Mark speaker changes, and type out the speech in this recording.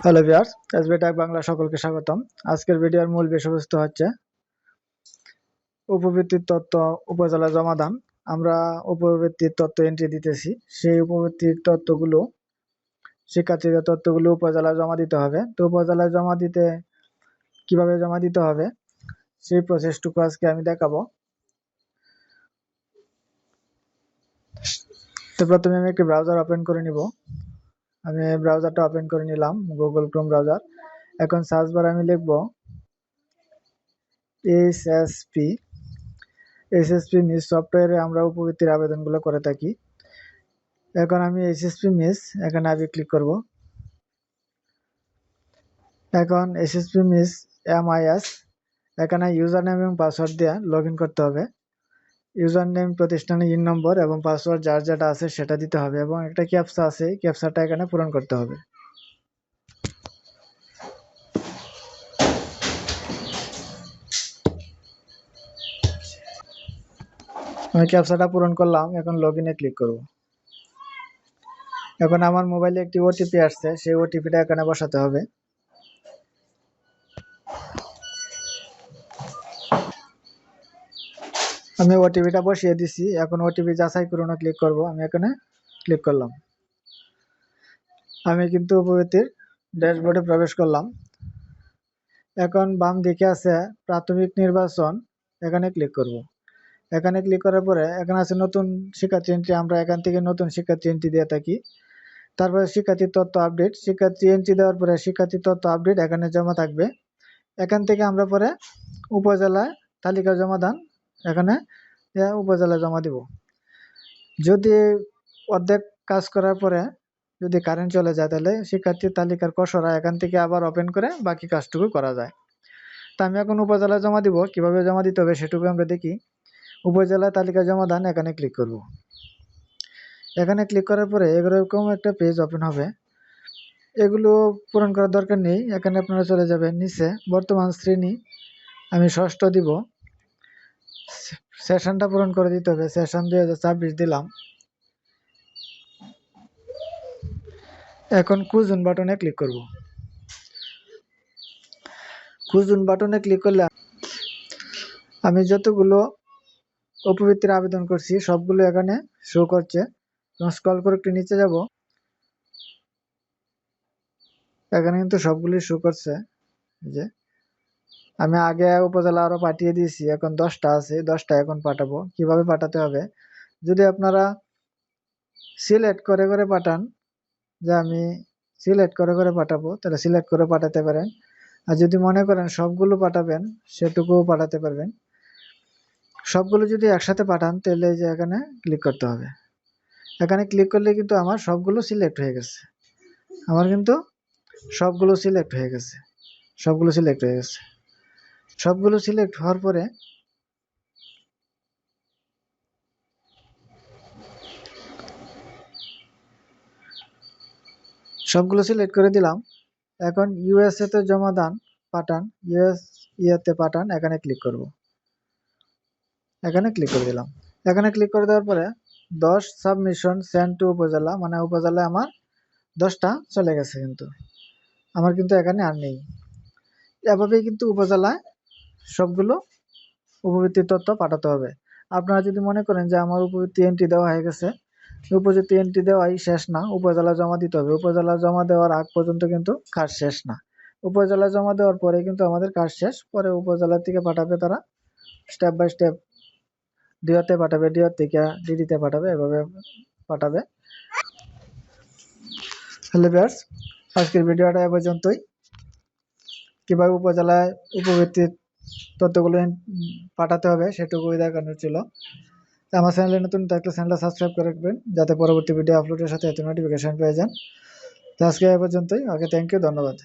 Speaker 1: Hello viewers, SB tech Bangla সকলকে স্বাগতম। আজকের ভিডিওর মূল বিষয়বস্তু হচ্ছে উপবৃত্তির তথ্য উপজেলা জমাদান। আমরা উপবৃত্তির তথ্য এন্ট্রি দিতেছি, সেই উপবৃত্তির তথ্যগুলো শিক্ষার্থীদের তথ্যগুলো উপজেলায় জমা দিতে হবে। তো উপজেলায় জমা দিতে কিভাবে জমা দিতে হবে সেই প্রসেসটুকু আজকে আমি দেখাবো। তো প্রথমে আমি একটি ব্রাউজার ওপেন করে নিব। আমি ব্রাউজারটা ওপেন করে নিলাম, গুগল ক্রোম ব্রাউজার। এখন সার্চ বারে আমি লিখব এসএসপি মিস সফটওয়্যারে আমরা উপবৃত্তির আবেদনগুলো করে থাকি। এখন আমি এসএসপি মিস এখানে আমি ক্লিক করব। এখন এসএসপি মিস MIS এখানে ইউজার নেম এবং পাসওয়ার্ড দিয়ে লগ ইন করতে হবে। ইউজার নেম প্রতিষ্ঠানের ইন নম্বর এবং পাসওয়ার্ড যার যেটা আছে সেটা দিতে হবে, এবং একটা ক্যাপচা আছে, ক্যাপচাটা এখানে পূরণ করতে হবে। আমি ক্যাপচাটা পূরণ করলাম, এখন লগ ইনে ক্লিক করব। এখন আমার মোবাইলে একটি ওটিপি আসছে, সেই ওটিপিটা এখানে বসাতে হবে। আমি ওটিপিটা বসিয়ে দিছি, এখন ওটিপি যাচাই করুন ক্লিক করব। আমি এখানে ক্লিক করলাম। আমি কিন্তু উপবৃত্তির ড্যাশবোর্ডে প্রবেশ করলাম। এখন বাম দিকে আছে প্রাথমিক নির্বাচন, এখানে ক্লিক করব। এখানে ক্লিক করার পরে এখানে আছে নতুন শিক্ষার্থী এন্ট্রি, আমরা এখান থেকে নতুন শিক্ষার্থী এন্ট্রি দিয়ে থাকি। তারপরে শিক্ষার্থী তথ্য আপডেট, শিক্ষার্থী এন্ট্রি দেওয়ার পরে শিক্ষার্থী তথ্য আপডেট এখানে জমা থাকবে। এখান থেকে আমরা পরে উপজেলায় তালিকা জমা দান এখানে উপজেলায় জমা দিব। যদি অর্ধেক কাজ করার পরে যদি কারেন্ট চলে যায়, তাহলে শিক্ষার্থীর তালিকার কসরা এখান থেকে আবার ওপেন করে বাকি কাজটুকু করা যায়। তা আমি এখন উপজেলায় জমা দিব, কিভাবে জমা দিতে হবে সেটুকু আমরা দেখি। উপজেলা তালিকা জমা দান এখানে ক্লিক করব। এখানে ক্লিক করার পরে এরকম একটা পেজ ওপেন হবে। এগুলো পূরণ করার দরকার নেই, এখানে আপনারা চলে যাবেন নিচে বর্তমান শ্রেণী, আমি ষষ্ঠ দিব। সেশনটা পূরণ করে দিতে হবে, সেশন 2024 দিলাম। এখন খুঁজুন বাটনে ক্লিক করব। খুঁজুন বাটনে ক্লিক করলে আমি যতগুলো উপবৃত্তির আবেদন করছি সবগুলো এখানে শো করছে। স্ক্রল করে একটু নিচে যাব, এখানে কিন্তু সবগুলি শো করছে। যে আমি আগে উপজেলা আরো পাঠিয়ে দিয়েছি, এখন 10টা আছে, 10টা এখন পাঠাবো। কিভাবে পাঠাতে হবে, যদি আপনারা সিলেক্ট করে করে পাঠান, যে আমি সিলেক্ট করে করে পাঠাবো, তাহলে সিলেক্ট করে পাঠাতে পারেন। আর যদি মনে করেন সবগুলো পাঠাবেন, সেটুকুও পাঠাতে পারবেন। সবগুলো যদি একসাথে পাঠান তাহলে যে এখানে ক্লিক করতে হবে। এখানে ক্লিক করলে কিন্তু আমার সবগুলো সিলেক্ট হয়ে গেছে। আমার কিন্তু সবগুলো সিলেক্ট হয়ে গেছে, সবগুলো সিলেক্ট হয়ে গেছে। সবগুলো সিলেক্ট হওয়ার পরে সবগুলো সিলেক্ট করে দিলাম। এখন USA তে জমা দান পাঠান, ইয়েতে পাঠান, এখানে ক্লিক করব। এখানে ক্লিক করে দিলাম। এখানে ক্লিক করে দেওয়ার পরে 10 সাবমিশন সেন্ড টু উপজেলা, মানে উপজেলায় আমার 10টা চলে গেছে, কিন্তু আমার কিন্তু এখানে আর নেই। এভাবেই কিন্তু উপজেলায় সবগুলো উপবৃত্তির তথ্য পাঠাতে হবে। আপনারা যদি মনে করেন যে আমার উপবৃত্তি এন্ট্রি দেওয়া হয়ে গেছে, উপবৃত্তি এন্ট্রি দেওয়াই শেষ না, উপজেলা জমা দিতে হবে। উপজেলা জমা দেওয়ার আগ পর্যন্ত কিন্তু কাজ শেষ না। উপজেলা জমা দেওয়ার পরে কিন্তু আমাদের কাজ শেষ। পরে উপজেলা থেকে পাঠাবে তারা স্টেপ বাই স্টেপ, ডিওতে পাঠাবে, ডিও থেকে ডিডিতে পাঠাবে, এভাবে পাঠাবে। হ্যালো ভিউয়ার্স, আজকের ভিডিওটা এ পর্যন্তই। কিভাবে উপজেলায় উপবৃত্তির তথ্যগুলো পাঠাতে হবে সেটুকুই দেখানোর ছিল। আমার চ্যানেলে নতুন থাকলে চ্যানেলটা সাবস্ক্রাইব করে রাখবেন, যাতে পরবর্তী ভিডিও আপলোডের সাথে এত নোটিফিকেশন পেয়ে যান। তো আজকে এ পর্যন্তই। ওকে, থ্যাংক ইউ, ধন্যবাদ।